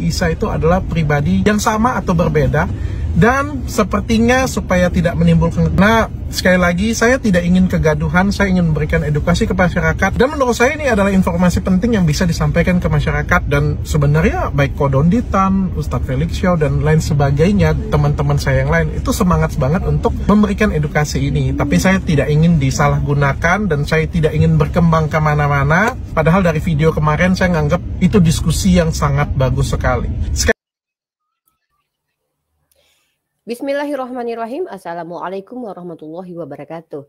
Isa itu adalah pribadi yang sama atau berbeda. Dan sepertinya supaya tidak menimbulkan, nah sekali lagi saya tidak ingin kegaduhan, saya ingin memberikan edukasi ke masyarakat. Dan menurut saya ini adalah informasi penting yang bisa disampaikan ke masyarakat. Dan sebenarnya baik Ko Donditan, Ustadz Felix Xiao, dan lain sebagainya, teman-teman saya yang lain, itu semangat banget untuk memberikan edukasi ini. Tapi saya tidak ingin disalahgunakan dan saya tidak ingin berkembang kemana-mana. Padahal dari video kemarin saya nganggap itu diskusi yang sangat bagus sekali. Bismillahirrahmanirrahim. Assalamualaikum warahmatullahi wabarakatuh.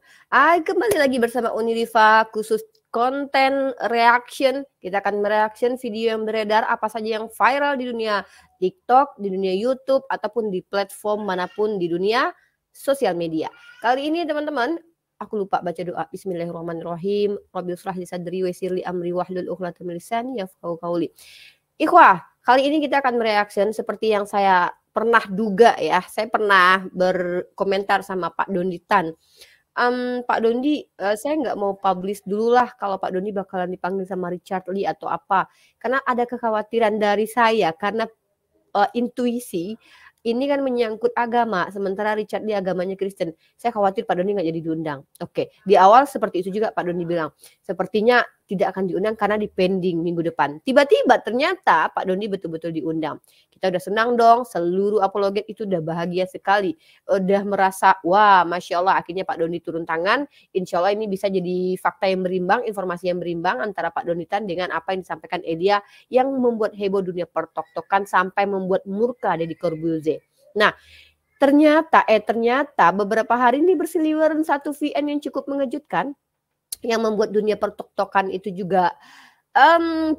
Kembali lagi bersama Uniriva khusus konten reaction. Kita akan mereaction video yang beredar, apa saja yang viral di dunia TikTok, di dunia YouTube, ataupun di platform manapun di dunia sosial media. Kali ini teman-teman, aku lupa baca doa. Bismillahirrahmanirrahim. Rabbil shrah li sadri wa yassir li amri wahlul 'uqdatam min lisani yafqahu qawli. Ikhwah, kali ini kita akan mereaction seperti yang saya pernah duga ya. Saya pernah berkomentar sama Pak Donditan. Pak Dondi, saya nggak mau publish dulu lah kalau Pak Dondi bakalan dipanggil sama Richard Lee atau apa. Karena ada kekhawatiran dari saya, karena intuisi ini kan menyangkut agama, sementara Richard Lee agamanya Kristen. Saya khawatir Pak Doni nggak jadi diundang. Oke, di awal seperti itu juga Pak Doni bilang, sepertinya tidak akan diundang karena dipending minggu depan. Tiba-tiba ternyata Pak Doni betul-betul diundang. Kita udah senang dong, seluruh apologet itu udah bahagia sekali. Udah merasa, wah Masya Allah akhirnya Pak Doni turun tangan. Insya Allah ini bisa jadi fakta yang berimbang, informasi yang berimbang antara Pak Donitan dengan apa yang disampaikan Elia yang membuat heboh dunia pertok-tokan sampai membuat murka Deddy Corbuzier. Nah, ternyata beberapa hari ini berseliweran satu VN yang cukup mengejutkan, yang membuat dunia pertok-tokan itu juga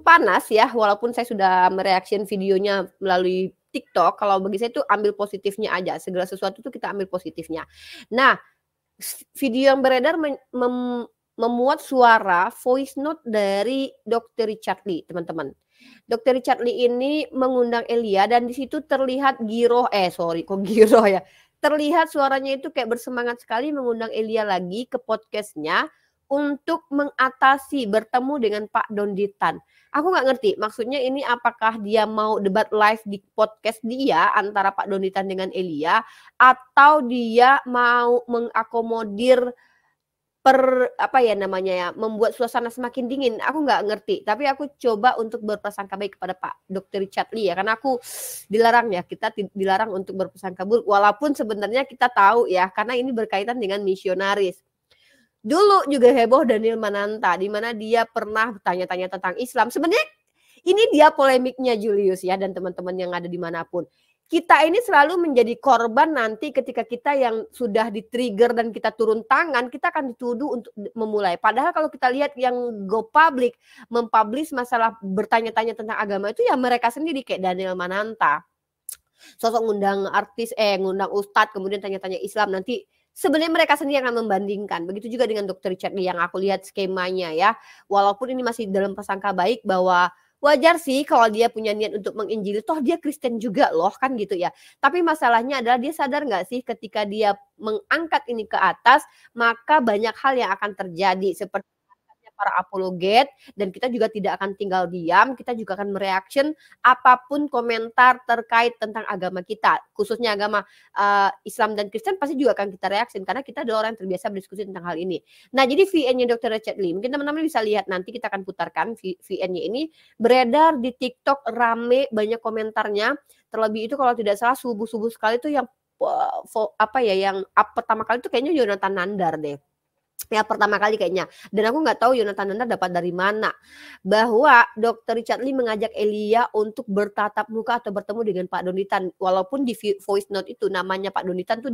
panas ya. Walaupun saya sudah mereaction videonya melalui TikTok, kalau bagi saya itu ambil positifnya aja. Segala sesuatu itu kita ambil positifnya. Nah, video yang beredar memuat suara voice note dari Dr. Richard Lee, teman-teman. Dr. Richard Lee ini mengundang Elia dan di situ terlihat giroh ya. Terlihat suaranya itu kayak bersemangat sekali mengundang Elia lagi ke podcastnya untuk mengatasi bertemu dengan Pak Donditan. Aku nggak ngerti maksudnya ini apakah dia mau debat live di podcast dia antara Pak Donditan dengan Elia atau dia mau mengakomodir membuat suasana semakin dingin. Aku nggak ngerti, tapi aku coba untuk berprasangka baik kepada Pak Dr. Richard Lee ya, karena aku dilarang ya, kita dilarang untuk berprasangka buruk, walaupun sebenarnya kita tahu ya, karena ini berkaitan dengan misionaris. Dulu juga heboh Daniel Mananta, di mana dia pernah bertanya-tanya tentang Islam. Sebenarnya ini dia polemiknya Julius ya, dan teman-teman yang ada dimanapun. Kita ini selalu menjadi korban nanti ketika kita yang sudah di-trigger dan kita turun tangan, kita akan dituduh untuk memulai. Padahal kalau kita lihat yang go public, mempublish masalah bertanya-tanya tentang agama itu ya mereka sendiri, kayak Daniel Mananta. Sosok ngundang artis, ngundang ustadz, kemudian tanya-tanya Islam, nanti sebenarnya mereka sendiri akan membandingkan. Begitu juga dengan Dr. Richard Lee yang aku lihat skemanya ya. Walaupun ini masih dalam prasangka baik bahwa wajar sih kalau dia punya niat untuk menginjili, toh dia Kristen juga loh kan gitu ya. Tapi masalahnya adalah dia sadar nggak sih ketika dia mengangkat ini ke atas, maka banyak hal yang akan terjadi seperti para apologet, dan kita juga tidak akan tinggal diam, kita juga akan mereaction apapun komentar terkait tentang agama kita, khususnya agama Islam dan Kristen pasti juga akan kita reaction karena kita adalah orang yang terbiasa berdiskusi tentang hal ini. Nah, jadi VN-nya Dr. Richard Lee, mungkin teman-teman bisa lihat nanti kita akan putarkan VN-nya ini beredar di TikTok, rame banyak komentarnya. Terlebih itu kalau tidak salah subuh-subuh sekali itu yang yang pertama kali itu kayaknya Yonatan Nandar deh. Ya pertama kali kayaknya, dan aku nggak tahu Yonatan Nandar dapat dari mana bahwa Dr. Richard Lee mengajak Elia untuk bertatap muka atau bertemu dengan Pak Donditan, walaupun di voice note itu namanya Pak Donditan tuh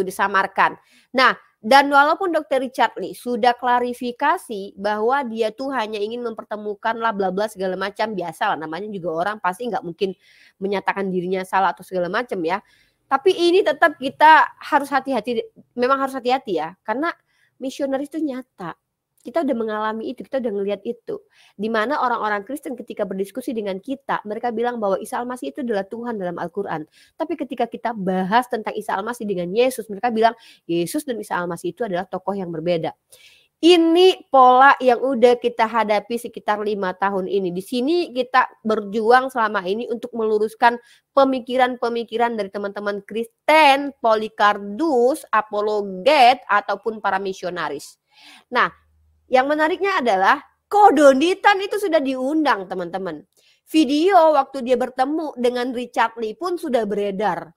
disamarkan. Nah, dan walaupun Dr. Richard Lee sudah klarifikasi bahwa dia tuh hanya ingin mempertemukan lah bla bla segala macam, biasa lah namanya juga orang pasti nggak mungkin menyatakan dirinya salah atau segala macam ya. Tapi ini tetap kita harus hati-hati, memang harus hati-hati ya, karena misionaris itu nyata. Kita udah mengalami itu, kita udah ngelihat itu. Di mana orang-orang Kristen ketika berdiskusi dengan kita, mereka bilang bahwa Isa Al-Masih itu adalah Tuhan dalam Al-Quran. Tapi ketika kita bahas tentang Isa Al-Masih dengan Yesus, mereka bilang Yesus dan Isa Al-Masih itu adalah tokoh yang berbeda. Ini pola yang udah kita hadapi sekitar 5 tahun ini. Di sini kita berjuang selama ini untuk meluruskan pemikiran-pemikiran dari teman-teman Kristen, Polycartus, apologet, ataupun para misionaris. Nah, yang menariknya adalah Ko Donditan itu sudah diundang, teman-teman. Video waktu dia bertemu dengan Richard Lee pun sudah beredar.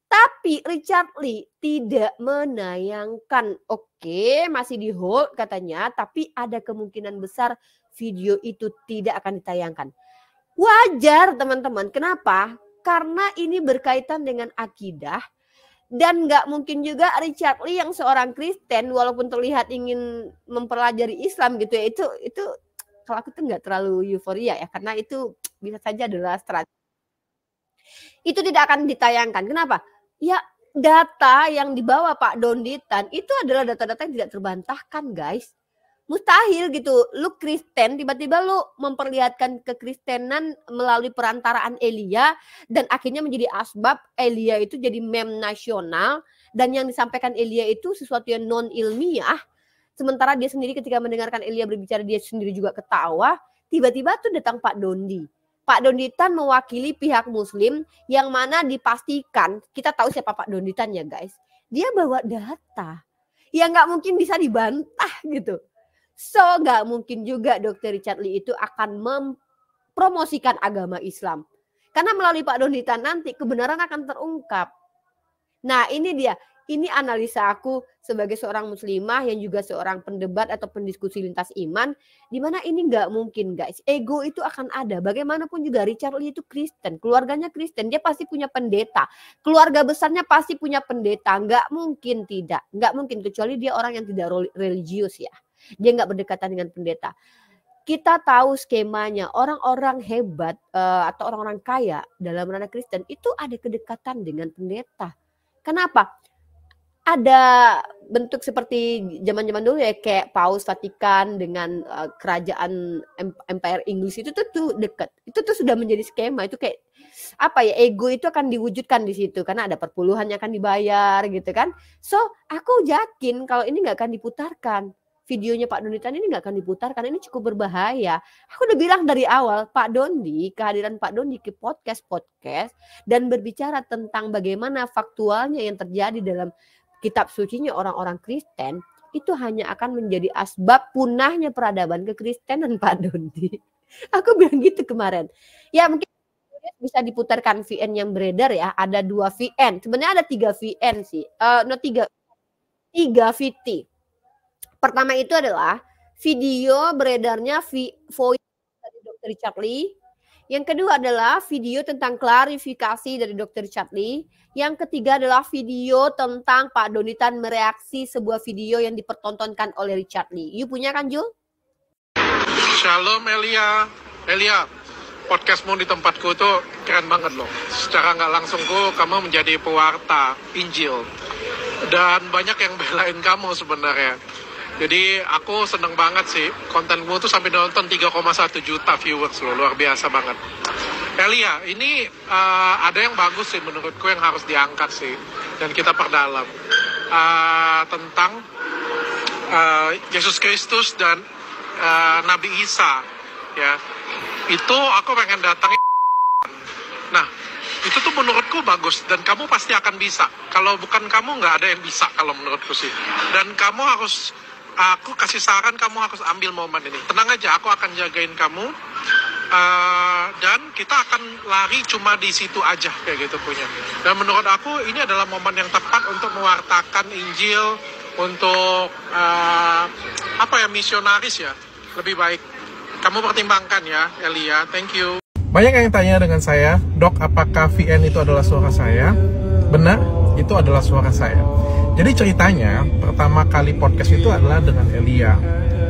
Tapi Richard Lee tidak menayangkan. Oke, masih di hold katanya, tapi ada kemungkinan besar video itu tidak akan ditayangkan. Wajar, teman-teman. Kenapa? Karena ini berkaitan dengan akidah. Dan nggak mungkin juga Richard Lee yang seorang Kristen, walaupun terlihat ingin mempelajari Islam gitu ya, itu kalau aku tuh nggak terlalu euforia ya, karena itu bisa saja adalah strategi. Itu tidak akan ditayangkan. Kenapa? Ya, data yang dibawa Pak Donditan itu adalah data-data yang tidak terbantahkan, guys. Mustahil gitu, lu Kristen tiba-tiba lu memperlihatkan kekristenan melalui perantaraan Elia dan akhirnya menjadi asbab Elia itu jadi meme nasional, dan yang disampaikan Elia itu sesuatu yang non ilmiah. Sementara dia sendiri ketika mendengarkan Elia berbicara dia sendiri juga ketawa. Tiba-tiba tuh datang Pak Dondi. Pak Donditan mewakili pihak Muslim yang mana dipastikan, kita tahu siapa Pak Donditan ya guys. Dia bawa data yang nggak mungkin bisa dibantah gitu. So nggak mungkin juga Dr. Richard Lee itu akan mempromosikan agama Islam. Karena melalui Pak Donditan nanti kebenaran akan terungkap. Nah ini dia. Ini analisa aku sebagai seorang muslimah yang juga seorang pendebat atau pendiskusi lintas iman, di mana ini nggak mungkin guys. Ego itu akan ada. Bagaimanapun juga Richard Lee itu Kristen, keluarganya Kristen, dia pasti punya pendeta. Keluarga besarnya pasti punya pendeta. Nggak mungkin tidak. Nggak mungkin kecuali dia orang yang tidak religius ya. Dia nggak berdekatan dengan pendeta. Kita tahu skemanya, orang-orang hebat atau orang-orang kaya dalam ranah Kristen itu ada kedekatan dengan pendeta. Kenapa? Ada bentuk seperti zaman-zaman dulu ya, kayak Paus Vatikan dengan kerajaan Empire Inggris itu tuh dekat. Itu tuh sudah menjadi skema. Itu kayak apa ya, ego itu akan diwujudkan di situ karena ada perpuluhan yang akan dibayar gitu kan. So aku yakin kalau ini nggak akan diputarkan. Videonya Pak Donditan ini nggak akan diputarkan, ini cukup berbahaya. Aku udah bilang dari awal, Pak Dondi, kehadiran Pak Dondi ke podcast dan berbicara tentang bagaimana faktualnya yang terjadi dalam kitab sucinya orang-orang Kristen, itu hanya akan menjadi asbab punahnya peradaban kekristenan Pak Dondi. Aku bilang gitu kemarin. Ya mungkin bisa diputarkan VN yang beredar ya, ada 2 VN. Sebenarnya ada 3 VN sih. 3 VT. Pertama itu adalah video beredarnya voice dari Dr. Richard Lee. Yang kedua adalah video tentang klarifikasi dari Dr. Richard Lee. Yang ketiga adalah video tentang Pak Donditan mereaksi sebuah video yang dipertontonkan oleh Richard Lee. You punya kan, Jul? Shalom Elia. Elia, podcastmu di tempatku tuh keren banget loh. Secara nggak langsung kamu menjadi pewarta Injil. Dan banyak yang belain kamu sebenarnya. Jadi aku seneng banget sih, kontenmu tuh sampai nonton 3,1 juta viewers loh, luar biasa banget. Elia, ini ada yang bagus sih menurutku yang harus diangkat sih, dan kita perdalam. Tentang Yesus Kristus dan Nabi Isa, ya. Itu aku pengen datangin. Nah, itu tuh menurutku bagus, dan kamu pasti akan bisa. Kalau bukan kamu, nggak ada yang bisa kalau menurutku sih. Dan kamu harus... Aku kasih saran, kamu harus ambil momen ini. Tenang aja, aku akan jagain kamu. Dan kita akan lari cuma di situ aja, kayak gitu punya. Dan menurut aku, ini adalah momen yang tepat untuk mewartakan Injil, untuk misionaris ya. Lebih baik. Kamu pertimbangkan ya, Elia. Thank you. Banyak yang tanya dengan saya, Dok, apakah VN itu adalah suara saya? Benar, itu adalah suara saya. Jadi ceritanya, pertama kali podcast itu adalah dengan Elia.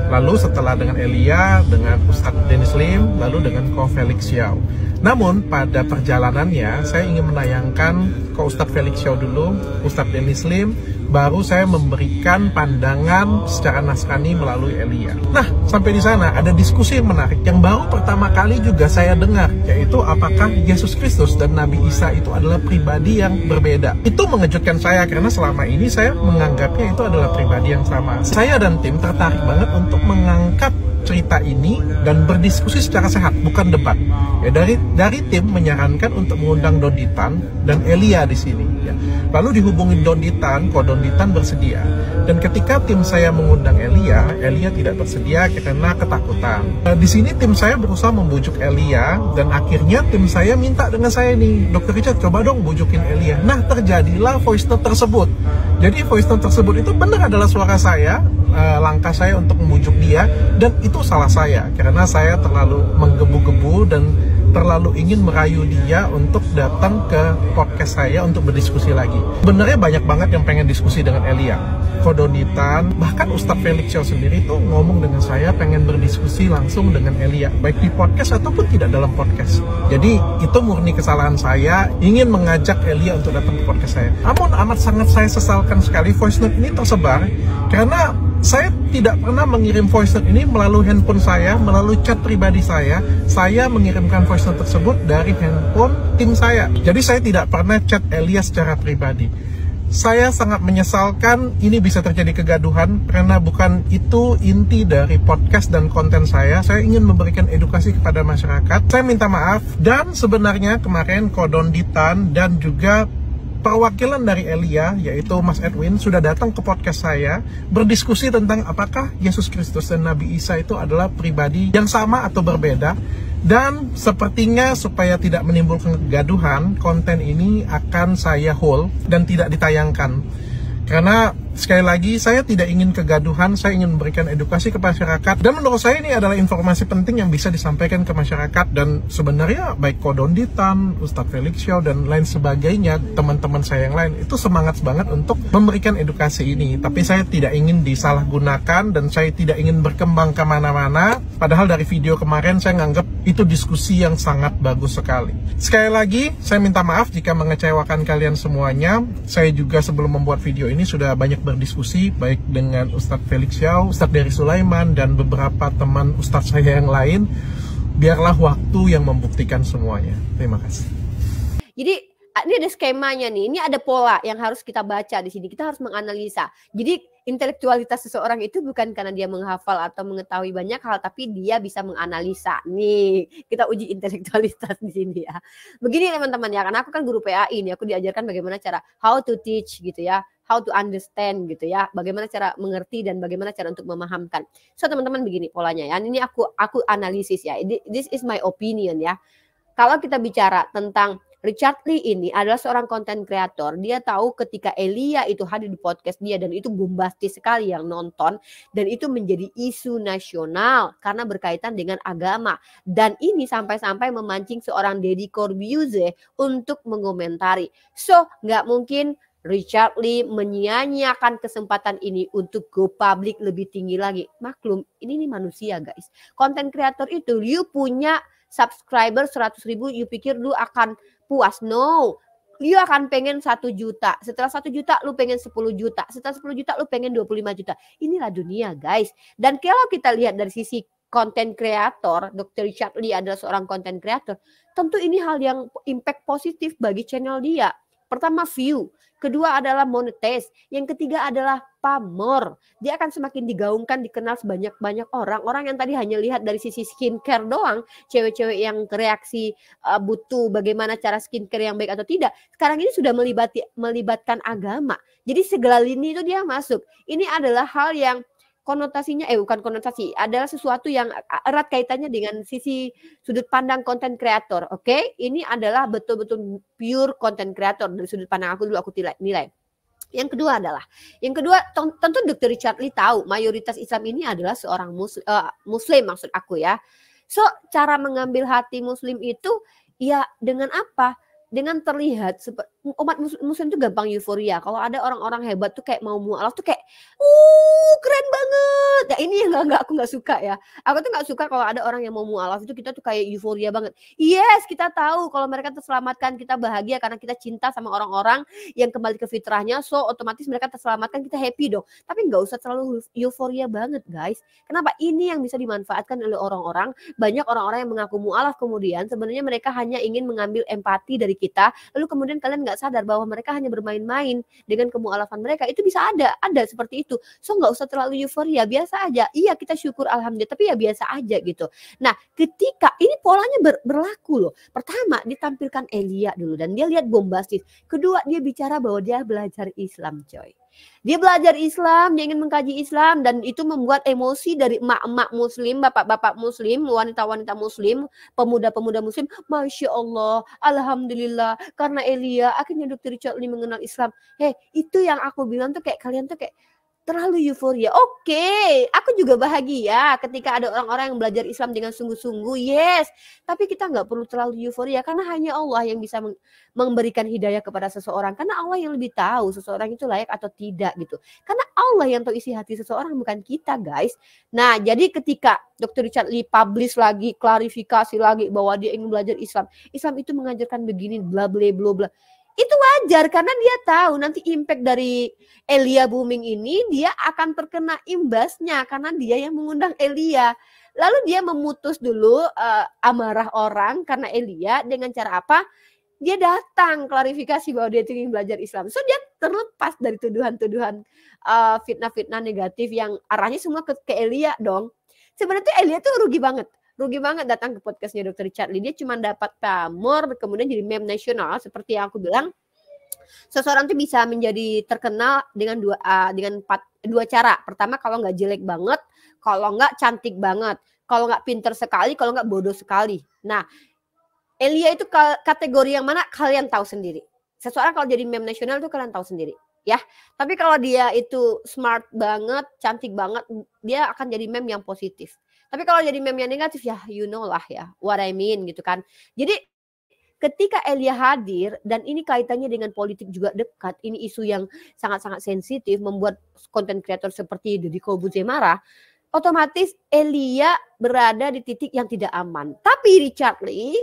Lalu setelah dengan Elia, dengan Ustadz Dennis Lim, lalu dengan Ko Felix Xiao. Namun pada perjalanannya, saya ingin menayangkan Ko Ustadz Felix Xiao dulu, Ustadz Dennis Lim, baru saya memberikan pandangan secara Nasrani melalui Elia. Nah, sampai di sana ada diskusi yang menarik yang baru pertama kali juga saya dengar, yaitu apakah Yesus Kristus dan Nabi Isa itu adalah pribadi yang berbeda. Itu mengejutkan saya karena selama ini saya menganggapnya itu adalah pribadi yang sama. Saya dan tim tertarik banget untuk mengangkat cerita ini dan berdiskusi secara sehat, bukan debat. Ya, dari tim menyarankan untuk mengundang Donditan dan Elia di sini. Ya. Lalu dihubungi Donditan, kok Donditan bersedia. Dan ketika tim saya mengundang Elia tidak bersedia karena ketakutan. Di sini tim saya berusaha membujuk Elia dan akhirnya tim saya minta dengan saya nih, Dr. Richard coba dong bujukin Elia. Nah, terjadilah voice note tersebut. Jadi voice note tersebut itu benar adalah suara saya, langkah saya untuk membujuk dia, dan itu salah saya karena saya terlalu menggebu-gebu dan terlalu ingin merayu dia untuk datang ke podcast saya untuk berdiskusi lagi. Sebenarnya banyak banget yang pengen diskusi dengan Elia, Kodonitan, bahkan Ustadz Felix Xiao sendiri tuh ngomong dengan saya pengen berdiskusi langsung dengan Elia, baik di podcast ataupun tidak dalam podcast. Jadi itu murni kesalahan saya, ingin mengajak Elia untuk datang ke podcast saya. Namun amat sangat saya sesalkan sekali voice note ini tersebar karena saya tidak pernah mengirim voice note ini melalui handphone saya, melalui chat pribadi saya mengirimkan voice note tersebut dari handphone tim saya. Jadi saya tidak pernah chat Elia secara pribadi. Saya sangat menyesalkan ini bisa terjadi kegaduhan karena bukan itu inti dari podcast dan konten saya. Saya ingin memberikan edukasi kepada masyarakat. Saya minta maaf, dan sebenarnya kemarin Kodonditan dan juga perwakilan dari Elia, yaitu Mas Edwin, sudah datang ke podcast saya berdiskusi tentang apakah Yesus Kristus dan Nabi Isa itu adalah pribadi yang sama atau berbeda. Dan sepertinya supaya tidak menimbulkan kegaduhan, konten ini akan saya hold dan tidak ditayangkan. Karena sekali lagi saya tidak ingin kegaduhan, saya ingin memberikan edukasi ke masyarakat. Dan menurut saya ini adalah informasi penting yang bisa disampaikan ke masyarakat. Dan sebenarnya baik Kodonditan, Ustadz Felix Xiao, dan lain sebagainya, teman-teman saya yang lain, itu semangat banget untuk memberikan edukasi ini. Tapi saya tidak ingin disalahgunakan dan saya tidak ingin berkembang kemana-mana. Padahal dari video kemarin saya nganggap itu diskusi yang sangat bagus sekali. Sekali lagi, saya minta maaf jika mengecewakan kalian semuanya. Saya juga sebelum membuat video ini sudah banyak berdiskusi baik dengan Ustadz Felix Xiao, Ustadz Dery Sulaiman, dan beberapa teman Ustadz saya yang lain. Biarlah waktu yang membuktikan semuanya. Terima kasih. Jadi ini ada skemanya nih, ini ada pola yang harus kita baca di sini. Kita harus menganalisa. Jadi intelektualitas seseorang itu bukan karena dia menghafal atau mengetahui banyak hal, tapi dia bisa menganalisa. Nih, kita uji intelektualitas di sini ya. Begini teman-teman ya, karena aku kan guru PAI nih, aku diajarkan bagaimana cara how to teach gitu ya, how to understand gitu ya, bagaimana cara mengerti dan bagaimana cara untuk memahamkan. So teman-teman begini polanya ya, ini aku analisis ya, this is my opinion ya. Kalau kita bicara tentang Richard Lee ini adalah seorang konten kreator. Dia tahu ketika Elia itu hadir di podcast dia dan itu bombastis sekali yang nonton, dan itu menjadi isu nasional karena berkaitan dengan agama. Dan ini sampai-sampai memancing seorang Deddy Corbuzier untuk mengomentari. So nggak mungkin Richard Lee menyia-nyiakan kesempatan ini untuk go public lebih tinggi lagi. Maklum, ini nih manusia guys. Konten kreator itu, you punya subscriber 100.000, you pikir lu akan puas? No, lu akan pengen 1 juta. Setelah 1 juta lu pengen 10 juta. Setelah 10 juta lu pengen 25 juta. Inilah dunia guys. Dan kalau kita lihat dari sisi konten kreator, Dr. Richard Lee adalah seorang konten kreator, tentu ini hal yang impact positif bagi channel dia. Pertama view, kedua adalah monetize, yang ketiga adalah pamor. Dia akan semakin digaungkan, dikenal sebanyak-banyak orang. Orang yang tadi hanya lihat dari sisi skincare doang, cewek-cewek yang reaksi butuh bagaimana cara skincare yang baik atau tidak, sekarang ini sudah melibatkan agama. Jadi segala lini itu dia masuk. Ini adalah hal yang konotasinya, bukan konotasi, adalah sesuatu yang erat kaitannya dengan sisi sudut pandang konten kreator. Oke, ini adalah betul-betul pure konten kreator dari sudut pandang aku dulu, aku nilai. Yang kedua tentu Dr. Richard Lee tahu mayoritas Islam ini adalah seorang muslim maksud aku ya. So cara mengambil hati muslim itu ya dengan apa? Dengan terlihat umat muslim itu gampang euforia. Kalau ada orang-orang hebat tuh kayak mau mualaf tuh kayak keren banget. Nah ini yang aku nggak suka ya. Aku tuh nggak suka kalau ada orang yang mau mualaf itu kita tuh kayak euforia banget. Yes, kita tahu kalau mereka terselamatkan, kita bahagia karena kita cinta sama orang-orang yang kembali ke fitrahnya. So otomatis mereka terselamatkan, kita happy dong. Tapi nggak usah terlalu euforia banget guys. Kenapa? Ini yang bisa dimanfaatkan oleh orang-orang. Banyak orang-orang yang mengaku mualaf kemudian sebenarnya mereka hanya ingin mengambil empati dari kita. Lalu kemudian kalian nggak sadar bahwa mereka hanya bermain-main dengan kemualafan mereka. Itu bisa ada seperti itu. So nggak usah terlalu euforia, biasa aja. Iya kita syukur alhamdulillah, tapi ya biasa aja gitu. Nah ketika ini polanya berlaku loh. Pertama ditampilkan Elia dulu dan dia lihat bombastis. Kedua dia bicara bahwa dia belajar Islam coy. Dia belajar Islam, dia ingin mengkaji Islam dan itu membuat emosi dari emak-emak muslim, bapak-bapak muslim, wanita-wanita muslim, pemuda-pemuda muslim. Masya Allah, alhamdulillah karena Elia akhirnya Dr. Richard Lee mengenal Islam. Itu yang aku bilang tuh kayak kalian tuh kayak terlalu euforia. Oke, aku juga bahagia ketika ada orang-orang yang belajar Islam dengan sungguh-sungguh. Yes, tapi kita nggak perlu terlalu euforia karena hanya Allah yang bisa memberikan hidayah kepada seseorang. Karena Allah yang lebih tahu seseorang itu layak atau tidak gitu. Karena Allah yang tahu isi hati seseorang, bukan kita guys. Nah, jadi ketika Dr. Richard Lee publish lagi, klarifikasi lagi bahwa dia ingin belajar Islam. Islam itu mengajarkan begini, bla bla bla bla. Itu wajar karena dia tahu nanti impact dari Elia booming ini dia akan terkena imbasnya karena dia yang mengundang Elia. Lalu dia memutus dulu amarah orang karena Elia dengan cara apa? Dia datang klarifikasi bahwa dia ingin belajar Islam. So dia terlepas dari tuduhan-tuduhan fitnah-fitnah negatif yang arahnya semua ke Elia dong. Sebenarnya Elia tuh rugi banget datang ke podcastnya Dr. Richard Lee. Dia cuma dapat pamor, kemudian jadi meme nasional. Seperti yang aku bilang, seseorang tuh bisa menjadi terkenal dengan dua cara. Pertama kalau nggak jelek banget, kalau nggak cantik banget, kalau nggak pinter sekali, kalau nggak bodoh sekali. Nah, Elia itu kategori yang mana kalian tahu sendiri. Seseorang kalau jadi meme nasional tuh kalian tahu sendiri. Ya, tapi kalau dia itu smart banget, cantik banget, dia akan jadi meme yang positif. Tapi kalau jadi meme yang negatif ya you know lah ya what I mean gitu kan. Jadi ketika Elia hadir dan ini kaitannya dengan politik juga dekat, ini isu yang sangat-sangat sensitif membuat konten kreator seperti Deddy Corbuzier marah, otomatis Elia berada di titik yang tidak aman. Tapi Richard Lee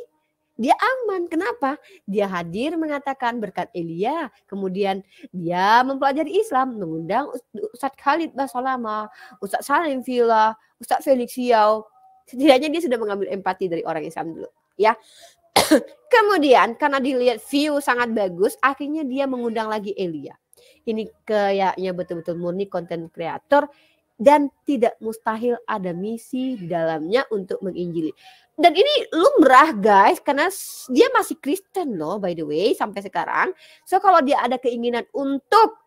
dia aman. Kenapa? Dia hadir mengatakan berkat Elia. Kemudian dia mempelajari Islam, mengundang Ustadz Khalid Basolama, Ustadz Salim Villa, Ustadz Felix Xiao. Setidaknya dia sudah mengambil empati dari orang Islam dulu. Ya. Kemudian karena dilihat view sangat bagus, akhirnya dia mengundang lagi Elia. Ini kayaknya betul-betul murni konten kreator dan tidak mustahil ada misi di dalamnya untuk menginjili. Dan ini lumrah guys, karena dia masih Kristen loh by the way sampai sekarang. So kalau dia ada keinginan untuk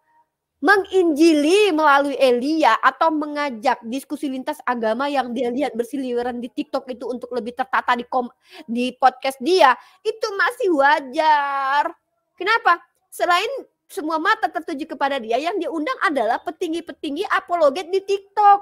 menginjili melalui Elia atau mengajak diskusi lintas agama yang dia lihat berseliweran di TikTok itu untuk lebih tertata di podcast dia, itu masih wajar. Kenapa? Selain semua mata tertuju kepada dia, yang dia undang adalah petinggi-petinggi apologet di TikTok.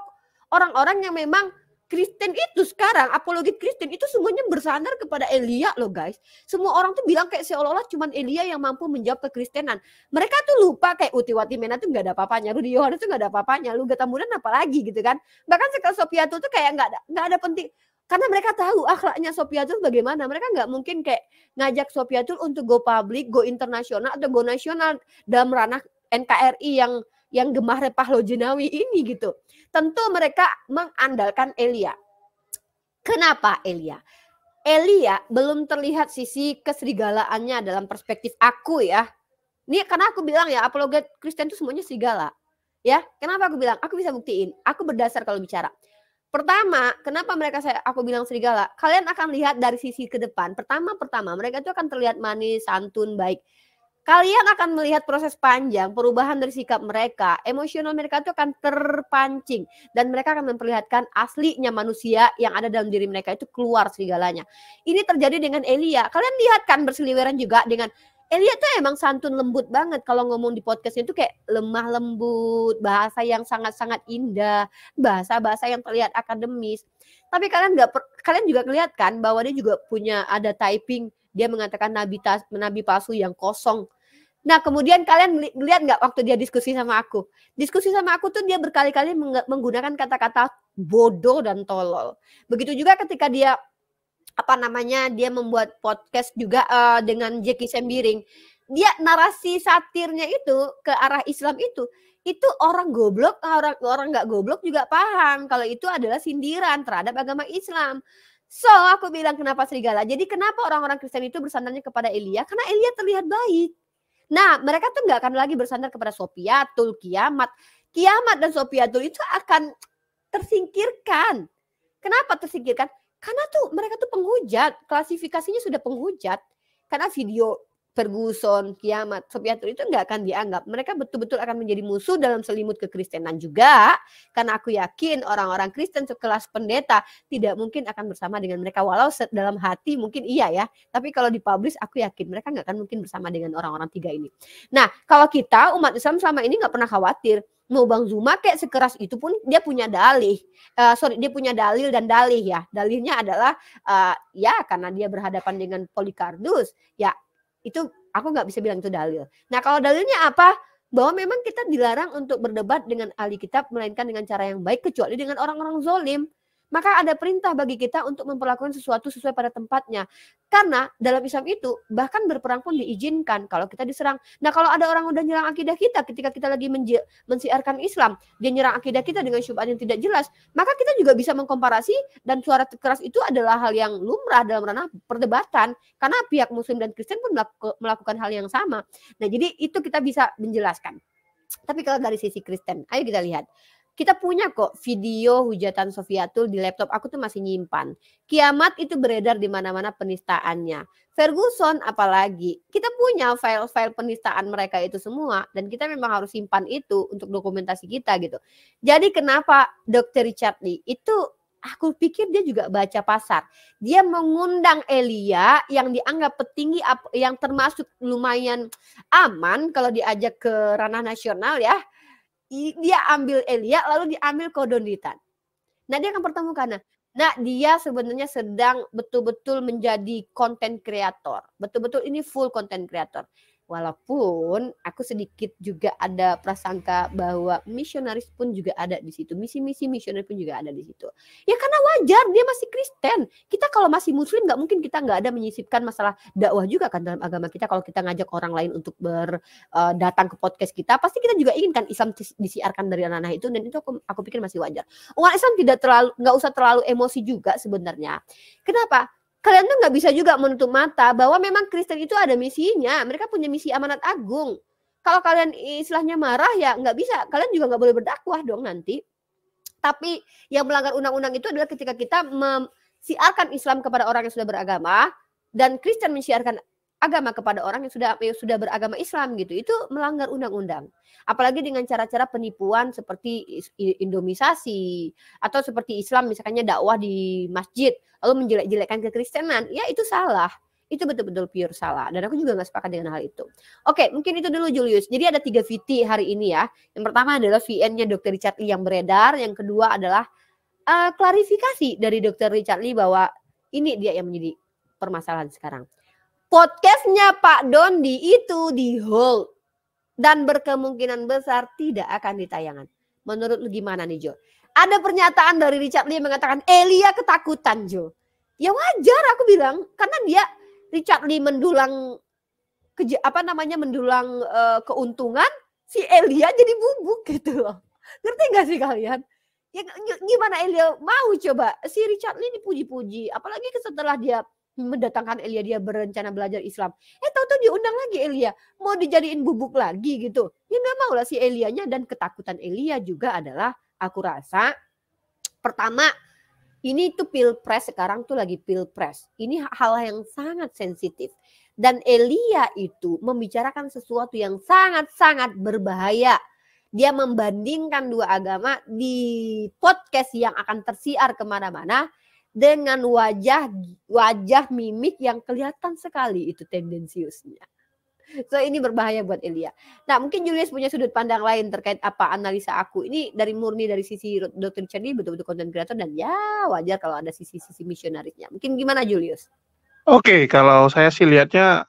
Orang-orang yang memang Kristen itu sekarang, apologet Kristen itu semuanya bersandar kepada Elia loh guys. Semua orang tuh bilang kayak seolah-olah cuman Elia yang mampu menjawab kekristenan. Mereka tuh lupa kayak Utiwati Mena tuh gak ada apa-apanya. Rudy Yohanes tuh gak ada apa-apanya. Lu Gatamudan apalagi gitu kan. Bahkan Sekal Sopiatu tuh kayak gak ada penting. Karena mereka tahu akhlaknya Sopiatul bagaimana. Mereka nggak mungkin kayak ngajak Sopiatul untuk go public, go internasional atau go nasional dalam ranah NKRI yang gemah repah Lojenawi ini gitu. Tentu mereka mengandalkan Elia. Kenapa Elia? Elia belum terlihat sisi keserigalaannya dalam perspektif aku ya. Ini karena aku bilang ya apologet Kristen itu semuanya serigala. Ya, kenapa aku bilang? Aku bisa buktiin. Aku berdasar kalau bicara. Pertama, kenapa aku bilang serigala? Kalian akan lihat dari sisi ke depan. Pertama mereka itu akan terlihat manis, santun, baik. Kalian akan melihat proses panjang, perubahan dari sikap mereka, emosional mereka itu akan terpancing dan mereka akan memperlihatkan aslinya manusia yang ada dalam diri mereka itu keluar segalanya. Ini terjadi dengan Elia. Kalian lihat kan berseliweran juga dengan Elia tuh emang santun lembut banget kalau ngomong di podcastnya itu kayak lemah lembut, bahasa yang sangat-sangat indah, bahasa-bahasa yang terlihat akademis. Tapi kalian juga lihat kan bahwa dia juga punya ada typing, dia mengatakan nabi palsu yang kosong. Nah, kemudian kalian lihat nggak waktu dia diskusi sama aku? Diskusi sama aku tuh dia berkali-kali menggunakan kata-kata bodoh dan tolol. Begitu juga ketika dia dia membuat podcast juga dengan Jeki Sembiring. Dia narasi satirnya itu ke arah Islam itu orang goblok, orang nggak goblok juga paham kalau itu adalah sindiran terhadap agama Islam. So, aku bilang kenapa serigala? Jadi kenapa orang-orang Kristen itu bersandarnya kepada Elia? Karena Elia terlihat baik. Nah, mereka tuh nggak akan lagi bersandar kepada Sopiatul, Kiamat. Kiamat dan Sopiatul itu akan tersingkirkan. Kenapa tersingkirkan? Karena tuh mereka tuh penghujat, klasifikasinya sudah penghujat. Karena video Ferguson, Kiamat, Sopiatul itu nggak akan dianggap. Mereka betul-betul akan menjadi musuh dalam selimut kekristenan juga. Karena aku yakin orang-orang Kristen sekelas pendeta tidak mungkin akan bersama dengan mereka. Walau dalam hati mungkin iya ya. Tapi kalau dipublish aku yakin mereka nggak akan mungkin bersama dengan orang-orang tiga ini. Nah, kalau kita umat Islam selama ini nggak pernah khawatir. Mau Bang Zuma kayak sekeras itu pun dia punya dalih. Dia punya dalil dan dalih ya. Dalihnya adalah ya karena dia berhadapan dengan Polycarpus. Ya itu aku nggak bisa bilang itu dalil. Nah kalau dalilnya apa? Bahwa memang kita dilarang untuk berdebat dengan ahli kitab melainkan dengan cara yang baik kecuali dengan orang-orang zolim. Maka ada perintah bagi kita untuk memperlakukan sesuatu sesuai pada tempatnya. Karena dalam Islam itu bahkan berperang pun diizinkan kalau kita diserang. Nah kalau ada orang udah nyerang akidah kita ketika kita lagi mensiarkan Islam, dia nyerang akidah kita dengan syubhat yang tidak jelas, maka kita juga bisa mengkomparasi dan suara keras itu adalah hal yang lumrah dalam ranah perdebatan. Karena pihak Muslim dan Kristen pun melakukan hal yang sama. Nah jadi itu kita bisa menjelaskan. Tapi kalau dari sisi Kristen, ayo kita lihat. Kita punya kok video hujatan Sofiatul di laptop aku tuh masih nyimpan. Kiamat itu beredar di mana-mana penistaannya. Ferguson apalagi. Kita punya file-file penistaan mereka itu semua dan kita memang harus simpan itu untuk dokumentasi kita gitu. Jadi kenapa Dr. Richard Lee itu aku pikir dia juga baca pasar. Dia mengundang Elia yang dianggap petinggi yang termasuk lumayan aman kalau diajak ke ranah nasional ya. Dia ambil Elia lalu diambil Kodonditan. Nah dia akan pertemukan. Nah dia sebenarnya sedang betul-betul menjadi konten kreator. Betul-betul ini full konten kreator. Walaupun aku sedikit juga ada prasangka bahwa misionaris pun juga ada di situ. Misi-misi misionaris pun juga ada di situ. Ya karena wajar dia masih Kristen. Kita kalau masih Muslim nggak mungkin kita nggak ada menyisipkan masalah dakwah juga kan dalam agama kita. Kalau kita ngajak orang lain untuk datang ke podcast kita, pasti kita juga inginkan Islam disiarkan dari ranah itu dan itu aku pikir masih wajar. Umat Islam nggak usah terlalu emosi juga sebenarnya. Kenapa? Kalian tuh nggak bisa juga menutup mata bahwa memang Kristen itu ada misinya. Mereka punya misi amanat agung. Kalau kalian istilahnya marah ya nggak bisa. Kalian juga nggak boleh berdakwah dong nanti. Tapi yang melanggar undang-undang itu adalah ketika kita mensiarkan Islam kepada orang yang sudah beragama dan Kristen mensiarkan agama kepada orang yang sudah beragama Islam gitu. Itu melanggar undang-undang. Apalagi dengan cara-cara penipuan seperti indomisasi atau seperti Islam misalnya dakwah di masjid lalu menjelek-jelekkan kekristenan, ya itu salah. Itu betul-betul pure salah. Dan aku juga nggak sepakat dengan hal itu. Oke, mungkin itu dulu Julius. Jadi ada 3 VT hari ini ya. Yang pertama adalah VN-nya Dr. Richard Lee yang beredar. Yang kedua adalah klarifikasi dari Dr. Richard Lee bahwa ini dia yang menjadi permasalahan sekarang. Podcastnya Pak Dondi itu di hold dan berkemungkinan besar tidak akan ditayangkan. Menurut lu gimana nih Jo? Ada pernyataan dari Richard Lee mengatakan Elia ketakutan Jo. Ya wajar aku bilang karena dia Richard Lee mendulang keuntungan, si Elia jadi bubuk gitu loh. Ngerti gak sih kalian? Ya gimana Elia mau coba si Richard Lee dipuji-puji, apalagi setelah dia mendatangkan Elia, dia berencana belajar Islam. Tahu-tahu diundang lagi Elia, mau dijadiin bubuk lagi gitu. Ya nggak mau lah si Elianya. Dan ketakutan Elia juga adalah, aku rasa pertama ini tuh pilpres, sekarang tuh lagi pilpres. Ini hal yang sangat sensitif. Dan Elia itu membicarakan sesuatu yang sangat-sangat berbahaya. Dia membandingkan 2 agama di podcast yang akan tersiar kemana-mana dengan wajah mimik yang kelihatan sekali itu tendensiusnya. So ini berbahaya buat Elia. Nah mungkin Julius punya sudut pandang lain terkait apa analisa aku. Ini murni dari sisi Dr. Richard Lee, betul-betul content creator dan ya wajar kalau ada sisi-sisi misionarisnya. Mungkin gimana Julius? Oke, kalau saya sih lihatnya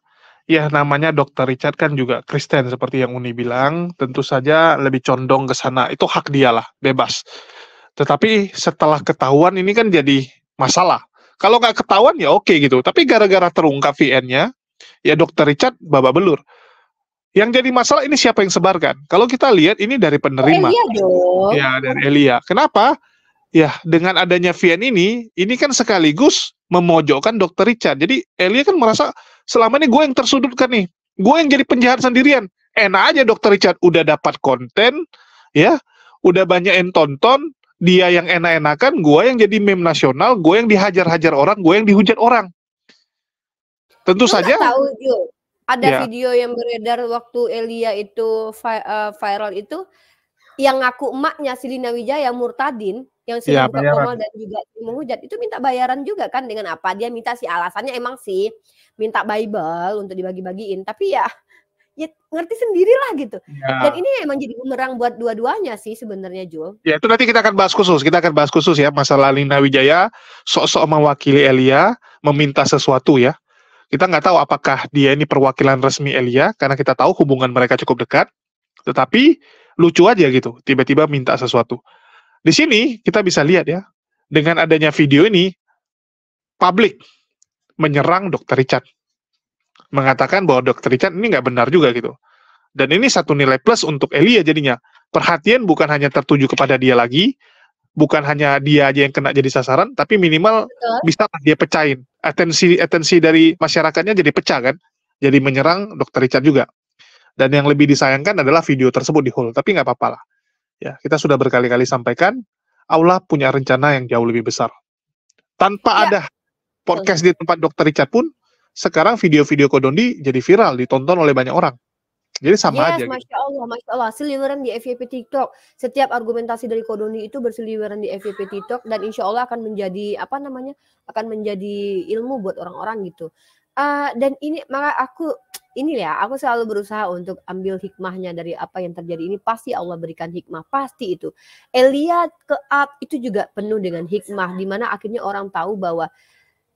Ya, namanya Dr. Richard kan juga Kristen seperti yang Uni bilang, tentu saja lebih condong ke sana. Itu hak dia lah, bebas. Tetapi setelah ketahuan ini kan jadi masalah. Kalau nggak ketahuan ya oke gitu. Tapi gara-gara terungkap VN-nya, ya Dr. Richard babak belur. Yang jadi masalah ini siapa yang sebarkan? Kalau kita lihat ini dari penerima. Elia dong. Ya, dari Elia. Kenapa? Ya, dengan adanya VN ini kan sekaligus memojokkan Dr. Richard. Jadi Elia kan merasa selama ini gue yang tersudutkan nih. Gue yang jadi penjahat sendirian. Enak aja Dr. Richard udah dapat konten, ya, udah banyak yang tonton, dia yang enak-enakan, gue yang jadi meme nasional, gue yang dihajar-hajar orang, gue yang dihujat orang. Tentu Lu saja. nggak tahu Jul, ada Ya, video yang beredar waktu Elia itu viral itu, yang ngaku emaknya si Lina Wijaya Murtadin yang ya sering buka bayaran. komal dan juga menghujat itu minta bayaran juga kan. Dengan apa dia minta? Si alasannya emang sih minta Bible untuk dibagi-bagiin, tapi ya ngerti sendirilah gitu. Dan Ya. ini emang jadi bumerang buat dua-duanya sih sebenarnya, Jul. Ya, itu nanti kita akan bahas khusus. Kita akan bahas khusus ya masalah Lina Wijaya sok-sok mewakili Elia meminta sesuatu ya. Kita nggak tahu apakah dia ini perwakilan resmi Elia karena kita tahu hubungan mereka cukup dekat. Tetapi lucu aja gitu, tiba-tiba minta sesuatu. Di sini kita bisa lihat ya, dengan adanya video ini publik menyerang Dr. Richard. Mengatakan bahwa Dr. Richard ini nggak benar juga gitu. Dan ini satu nilai plus untuk Elia jadinya. Perhatian bukan hanya tertuju kepada dia lagi, bukan hanya dia aja yang kena jadi sasaran, tapi minimal Betul. bisa dia pecahin. Atensi dari masyarakatnya jadi pecah kan. Jadi menyerang Dr. Richard juga. Dan yang lebih disayangkan adalah video tersebut di hold. Tapi nggak apa-apa lah. Ya, kita sudah berkali-kali sampaikan, Allah punya rencana yang jauh lebih besar. Tanpa Ya. ada podcast di tempat Dr. Richard pun, sekarang video-video Kodondi jadi viral, ditonton oleh banyak orang. Jadi sama aja. Masya Allah, Masya Allah. Seliweran di FYP TikTok. Setiap argumentasi dari Kodondi itu berseliweran di FYP TikTok dan insya Allah akan menjadi akan menjadi ilmu buat orang-orang gitu. Dan ini maka aku selalu berusaha untuk ambil hikmahnya dari apa yang terjadi ini. Pasti Allah berikan hikmah, pasti itu. Elia ke up itu juga penuh dengan hikmah, di mana akhirnya orang tahu bahwa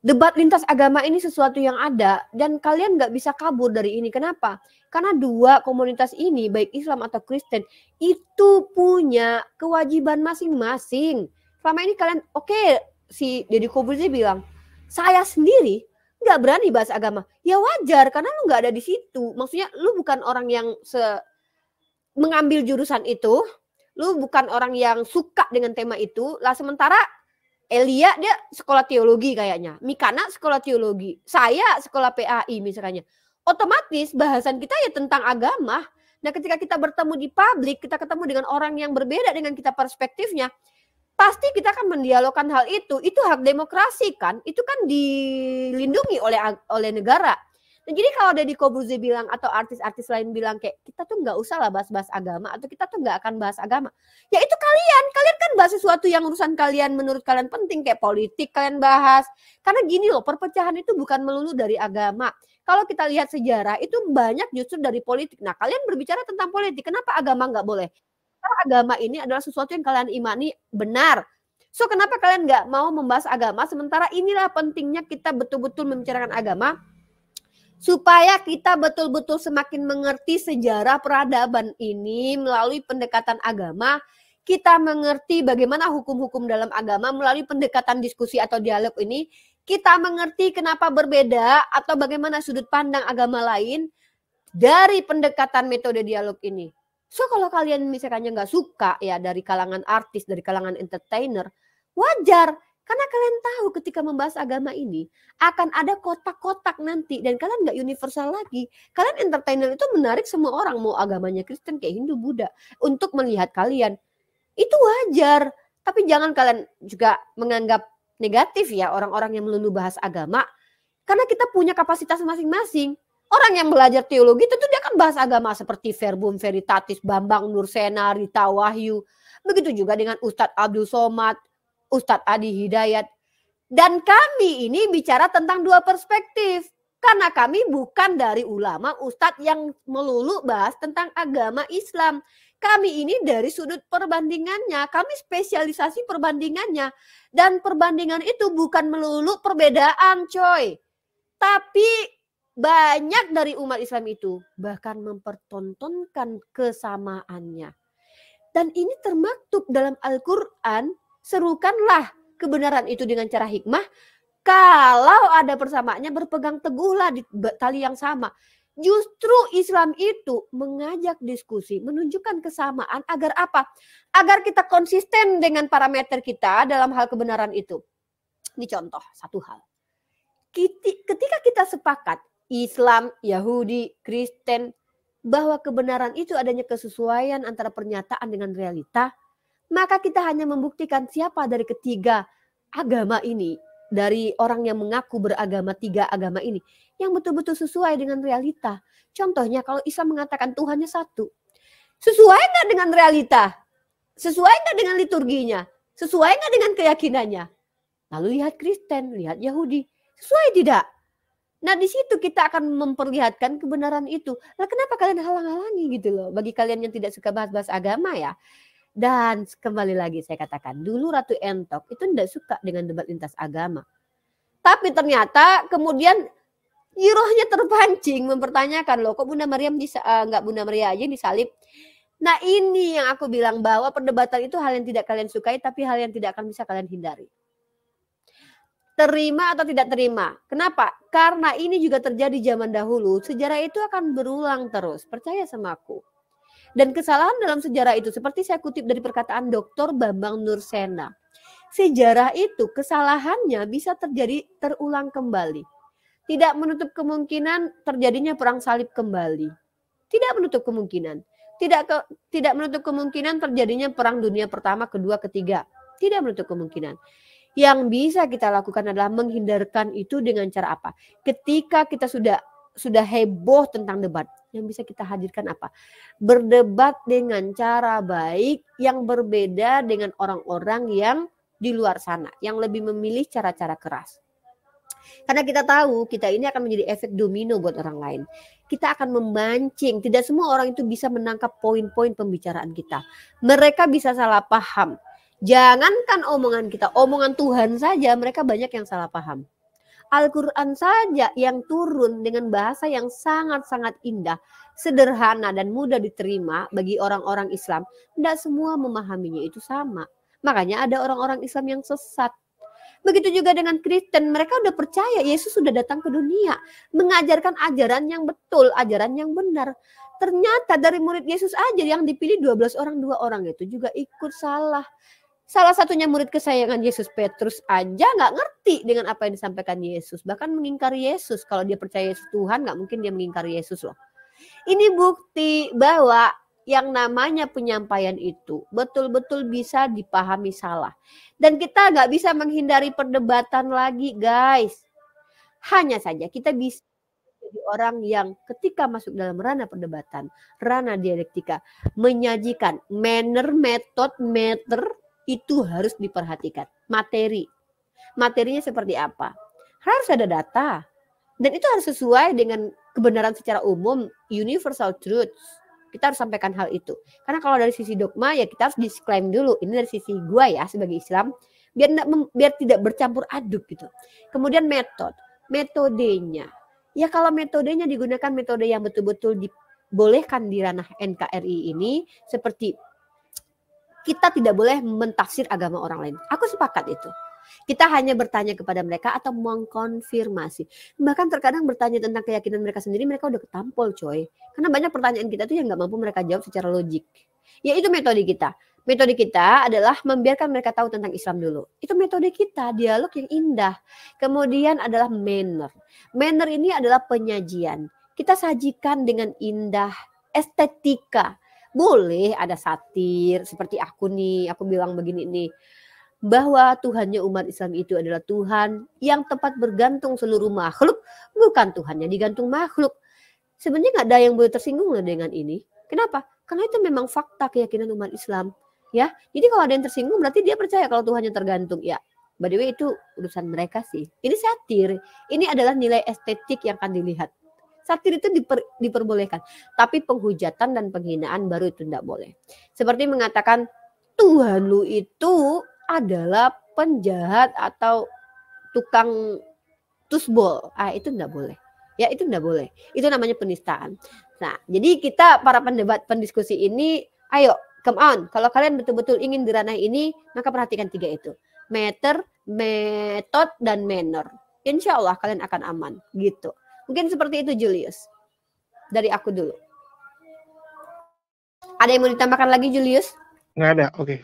debat lintas agama ini sesuatu yang ada dan kalian nggak bisa kabur dari ini. Kenapa? Karena dua komunitas ini, baik Islam atau Kristen, itu punya kewajiban masing-masing. Selama ini kalian, si Deddy Corbuzier bilang, saya sendiri nggak berani bahas agama. Ya wajar, karena lu nggak ada di situ. Maksudnya lu bukan orang yang mengambil jurusan itu, lu bukan orang yang suka dengan tema itu. Lah sementara Elia dia sekolah teologi kayaknya, Mikana sekolah teologi, saya sekolah PAI misalnya. Otomatis bahasan kita ya tentang agama. Nah ketika kita bertemu di publik, kita ketemu dengan orang yang berbeda dengan kita perspektifnya, pasti kita akan mendialogkan hal itu. Itu hak demokrasi kan, itu kan dilindungi oleh negara. Dan jadi kalau Deddy Corbuzier bilang atau artis-artis lain bilang kayak kita tuh nggak usah lah bahas-bahas agama atau kita tuh nggak akan bahas agama, ya itu kalian kan bahas sesuatu yang urusan kalian menurut kalian penting kayak politik kalian bahas. Karena gini loh, perpecahan itu bukan melulu dari agama. Kalau kita lihat sejarah itu banyak justru dari politik. Nah kalian berbicara tentang politik, kenapa agama nggak boleh? Karena agama ini adalah sesuatu yang kalian imani benar. So kenapa kalian nggak mau membahas agama? Sementara inilah pentingnya kita betul-betul membicarakan agama, supaya kita betul-betul semakin mengerti sejarah peradaban ini melalui pendekatan agama. Kita mengerti bagaimana hukum-hukum dalam agama melalui pendekatan diskusi atau dialog ini. Kita mengerti kenapa berbeda atau bagaimana sudut pandang agama lain dari pendekatan metode dialog ini. So kalau kalian misalnya nggak suka ya dari kalangan artis, dari kalangan entertainer, wajar. Karena kalian tahu ketika membahas agama ini akan ada kotak-kotak nanti dan kalian nggak universal lagi. Kalian entertainer itu menarik semua orang, mau agamanya Kristen kayak Hindu, Buddha, untuk melihat kalian. Itu wajar. Tapi jangan kalian juga menganggap negatif ya orang-orang yang melulu bahas agama. Karena kita punya kapasitas masing-masing. Orang yang belajar teologi tentu dia akan bahas agama seperti Verbum Veritatis, Bambang Nursena, Rita Wahyu. Begitu juga dengan Ustadz Abdul Somad, Ustadz Adi Hidayat. Dan kami ini bicara tentang dua perspektif. Karena kami bukan dari ulama ustadz yang melulu bahas tentang agama Islam. Kami ini dari sudut perbandingannya. Kami spesialisasi perbandingannya. Dan perbandingan itu bukan melulu perbedaan coy. Tapi Banyak dari umat Islam itu bahkan mempertontonkan kesamaannya. Dan ini termaktub dalam Al-Quran, serukanlah kebenaran itu dengan cara hikmah. Kalau ada persamaannya, berpegang teguhlah di tali yang sama. Justru Islam itu mengajak diskusi, menunjukkan kesamaan agar apa? Agar kita konsisten dengan parameter kita dalam hal kebenaran itu. Ini contoh satu hal. Ketika kita sepakat, Islam, Yahudi, Kristen, bahwa kebenaran itu adanya kesesuaian antara pernyataan dengan realita, maka kita hanya membuktikan siapa dari ketiga agama ini, dari orang yang mengaku beragama tiga agama ini, yang betul-betul sesuai dengan realita. Contohnya kalau Islam mengatakan Tuhannya satu, sesuai nggak dengan realita? Sesuai nggak dengan liturginya? Sesuai nggak dengan keyakinannya? Lalu lihat Kristen, lihat Yahudi, sesuai tidak? Nah di situ kita akan memperlihatkan kebenaran itu. Lah kenapa kalian halang-halangi gitu loh? Bagi kalian yang tidak suka bahas-bahas agama ya. Dan kembali lagi saya katakan, dulu Ratu Entok itu tidak suka dengan debat lintas agama. Tapi ternyata kemudian girohnya terpancing mempertanyakan, loh kok Bunda Maryam nggak Bunda Maria aja disalib. Nah ini yang aku bilang, bahwa perdebatan itu hal yang tidak kalian sukai, tapi hal yang tidak akan bisa kalian hindari. Terima atau tidak terima. Kenapa? Karena ini juga terjadi zaman dahulu. Sejarah itu akan berulang terus. Percaya sama aku. Dan kesalahan dalam sejarah itu, seperti saya kutip dari perkataan Dr. Bambang Nursena. Sejarah itu kesalahannya bisa terjadi terulang kembali. Tidak menutup kemungkinan terjadinya perang salib kembali. Tidak menutup kemungkinan. Tidak menutup kemungkinan terjadinya perang dunia pertama, kedua, ketiga. Tidak menutup kemungkinan. Yang bisa kita lakukan adalah menghindarkan itu dengan cara apa? Ketika kita sudah heboh tentang debat, yang bisa kita hadirkan apa? Berdebat dengan cara baik yang berbeda dengan orang-orang yang di luar sana, yang lebih memilih cara-cara keras. Karena kita tahu kita ini akan menjadi efek domino buat orang lain. Kita akan memancing, tidak semua orang itu bisa menangkap poin-poin pembicaraan kita. Mereka bisa salah paham. Jangankan omongan kita, omongan Tuhan saja mereka banyak yang salah paham. Al-Quran saja yang turun dengan bahasa yang sangat-sangat indah, sederhana dan mudah diterima bagi orang-orang Islam. Tidak semua memahaminya itu sama. Makanya ada orang-orang Islam yang sesat. Begitu juga dengan Kristen, mereka udah percaya Yesus sudah datang ke dunia, mengajarkan ajaran yang betul, ajaran yang benar. Ternyata dari murid Yesus aja yang dipilih 12 orang, 2 orang itu juga ikut salah. Salah satunya murid kesayangan Yesus, Petrus aja nggak ngerti dengan apa yang disampaikan Yesus. Bahkan mengingkari Yesus. Kalau dia percaya Yesus Tuhan, nggak mungkin dia mengingkari Yesus loh. Ini bukti bahwa yang namanya penyampaian itu betul-betul bisa dipahami salah. Dan kita nggak bisa menghindari perdebatan lagi guys. Hanya saja kita bisa jadi orang yang ketika masuk dalam ranah perdebatan, ranah dialektika, menyajikan manner, method, matter, itu harus diperhatikan. Materinya seperti apa? Harus ada data. Dan itu harus sesuai dengan kebenaran secara umum, universal truth. Kita harus sampaikan hal itu. Karena kalau dari sisi dogma ya kita harus disclaim dulu. Ini dari sisi gua ya sebagai Islam. Biar tidak bercampur aduk gitu. Kemudian metodenya. Ya kalau metodenya digunakan metode yang betul-betul dibolehkan di ranah NKRI ini, seperti kita tidak boleh mentafsir agama orang lain. Aku sepakat itu. Kita hanya bertanya kepada mereka atau mengkonfirmasi. Bahkan terkadang bertanya tentang keyakinan mereka sendiri, mereka udah ketampol coy. Karena banyak pertanyaan kita tuh yang gak mampu mereka jawab secara logik. Ya itu metode kita. Metode kita adalah membiarkan mereka tahu tentang Islam dulu. Itu metode kita, dialog yang indah. Kemudian adalah manner. Manner ini adalah penyajian. Kita sajikan dengan indah, estetika. Boleh ada satir seperti aku nih, aku bilang begini nih, bahwa Tuhannya umat Islam itu adalah Tuhan yang tempat bergantung seluruh makhluk, bukan Tuhan yang digantung makhluk. Sebenarnya nggak ada yang boleh tersinggung dengan ini. Kenapa? Karena itu memang fakta keyakinan umat Islam. Ya, jadi kalau ada yang tersinggung berarti dia percaya kalau Tuhannya tergantung. Ya, by the way itu urusan mereka sih. Ini satir. Ini adalah nilai estetik yang akan dilihat. Satir itu diperbolehkan, tapi penghujatan dan penghinaan baru itu tidak boleh. Seperti mengatakan Tuhan lu itu adalah penjahat atau tukang tusbol, itu tidak boleh. Ya itu tidak boleh. Itu namanya penistaan. Nah, jadi kita para pendebat pendiskusi ini, ayo come on. Kalau kalian betul-betul ingin di ranah ini, maka perhatikan 3 itu. Matter, method, dan manner. Insya Allah kalian akan aman. Gitu. Mungkin seperti itu Julius. Dari aku dulu. Ada yang mau ditambahkan lagi Julius? Nggak ada, oke.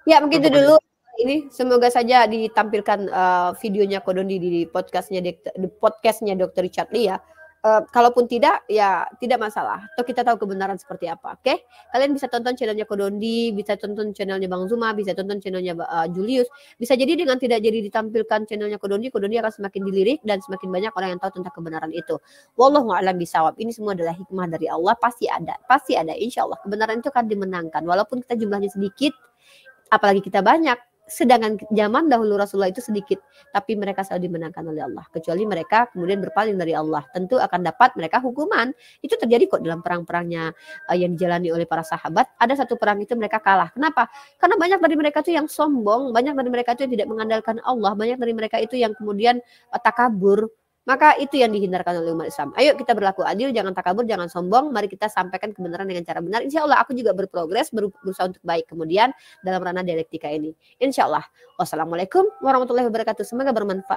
Ya mungkin itu dulu. Ini semoga saja ditampilkan videonya Kodondi di podcastnya Dr. Richard Lee ya. Kalaupun tidak, ya tidak masalah. Atau kita tahu kebenaran seperti apa. Oke? Kalian bisa tonton channelnya Kodondi, bisa tonton channelnya Bang Zuma, bisa tonton channelnya Julius. Bisa jadi dengan tidak jadi ditampilkan channelnya Kodondi akan semakin dilirik dan semakin banyak orang yang tahu tentang kebenaran itu. Wallahu a'lam bishawab. Ini semua adalah hikmah dari Allah. Pasti ada. Insya Allah kebenaran itu akan dimenangkan. Walaupun kita jumlahnya sedikit, apalagi kita banyak. Sedangkan zaman dahulu Rasulullah itu sedikit, tapi mereka selalu dimenangkan oleh Allah. Kecuali mereka kemudian berpaling dari Allah, tentu akan dapat mereka hukuman. Itu terjadi kok dalam perang-perangnya yang dijalani oleh para sahabat. Ada satu perang itu mereka kalah. Kenapa? Karena banyak dari mereka itu yang sombong, banyak dari mereka itu yang tidak mengandalkan Allah, banyak dari mereka itu yang kemudian takabur. Maka itu yang dihindarkan oleh umat Islam. Ayo kita berlaku adil, jangan takabur, jangan sombong. Mari kita sampaikan kebenaran dengan cara benar. Insya Allah aku juga berprogres, berusaha untuk baik kemudian dalam ranah dialektika ini. Insya Allah. Wassalamualaikum warahmatullahi wabarakatuh. Semoga bermanfaat.